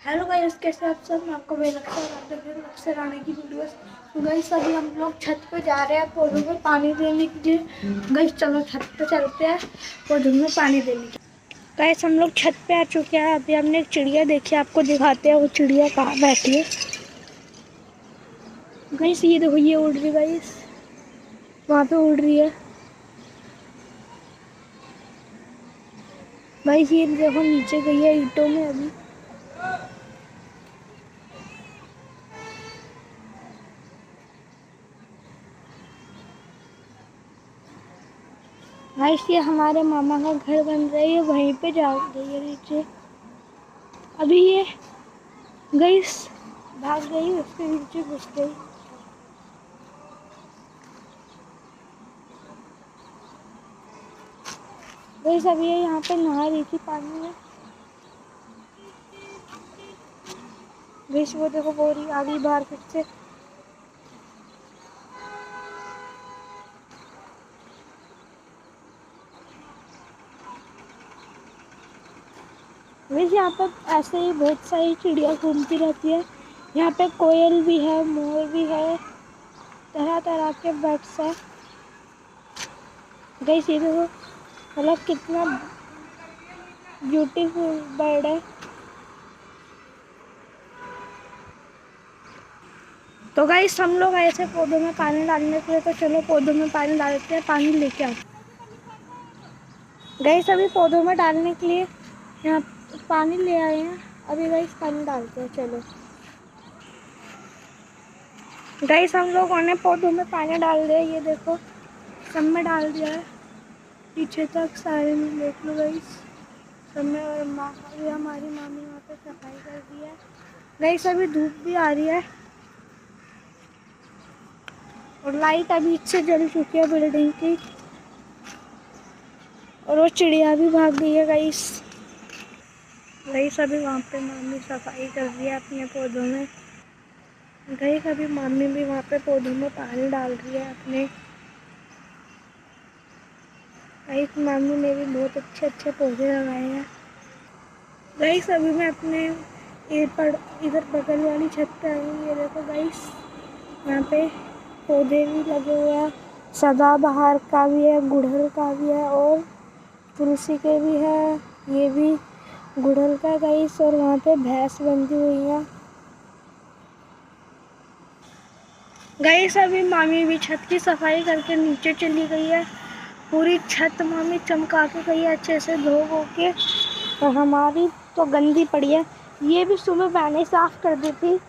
Hello guys, कैसे आप सब। मैं आपको मेरे लक्ष्य राणा की वीडियोस। तो गाइस अभी हम लोग छत पे जा रहे हैं पौधों में पानी देने के लिए। गाइस चलो छत पे चलते हैं पौधों में पानी देने के लिए। गाइस हम लोग छत पे आ चुके हैं। अभी हमने एक चिड़िया देखी, आपको दिखाते हैं वो चिड़िया कहाँ बैठी है। गाइस ये देखो, ये उड़ रही है। गाइस वहाँ पे उड़ रही है। गाइस ये देखो नीचे गई है ईंटों में अभी। गाइस ये हमारे मामा का घर बन रहा है, ये वहीं पे जा रही है नीचे। अभी ये गाइस भाग गई, उसके नीचे घुस गई। गाइस अभी ये यहाँ पे नहा रही थी पानी में। गाइस वो देखो बोरी आ गई बाहर फिर से। गाइस यहाँ पे ऐसे ही बहुत सारी चिड़िया घूमती रहती है। यहाँ पे कोयल भी है, मोर भी है, तरह तरह के बर्ड्स है। गाइस ये देखो, मतलब कितना ब्यूटीफुल बर्ड है। तो गाइस हम लोग ऐसे पौधों में पानी डालने के लिए, तो चलो पौधों में पानी डालते हैं, पानी लेके आओ। गाइस अभी पौधों में डालने के लिए यहाँ पानी ले आए हैं। अभी गाइस पानी डालते हैं, चलो। गाइस हम लोगों ने पौधों में पानी डाल दिया, ये देखो सब में डाल दिया है, पीछे तक सारे में देख लो गाइस सब में। और हमारी मामी वहाँ पे सफाई कर दी है। गाइस अभी धूप भी आ रही है और लाइट अभी से जल चुकी है बिल्डिंग की, और वो चिड़िया भी भाग गई है। गाइस अभी वहाँ पे मामी सफाई कर रही है अपने पौधों में। गाइस अभी मामी भी वहाँ पे पौधों में पानी डाल रही है अपने। गाइस मामी ने भी बहुत अच्छे अच्छे पौधे लगाए हैं। गाइस अभी मैं अपने इधर बगल वाली छत पे आई हूँ। ये देखो गाइस यहाँ पे पौधे भी लगे हुए हैं, सदाबहार का भी है, गुड़हल का भी है और तुलसी के भी है। ये भी गुड़हल का गाइस, और वहाँ पे भैंस बंधी हुई है। गाइस अभी मामी भी छत की सफाई करके नीचे चली गई है। पूरी छत मामी चमका के गई है अच्छे से धो के, और हमारी तो गंदी पड़ी है। ये भी सुबह मैंने साफ कर दी थी,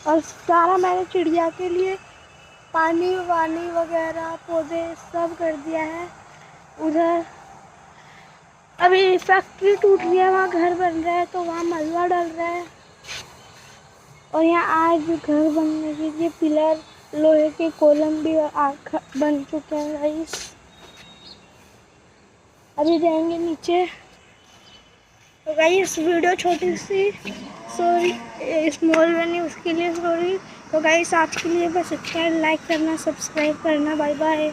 और सारा मैंने चिड़िया के लिए पानी वानी वगैरह पौधे सब कर दिया है। उधर अभी फैक्ट्री टूट रही है, वहाँ घर बन रहा है, तो वहाँ मलबा डल रहा है। और यहाँ आज घर बनने के लिए पिलर, लोहे के कॉलम भी बन चुके हैं। गाइस अभी जाएंगे नीचे। तो गाइस वीडियो छोटी सी, सॉरी, स्मॉल बनी, उसके लिए सॉरी। तो गाइस आज के लिए बस इतना, लाइक करना, सब्सक्राइब करना, बाय बाय।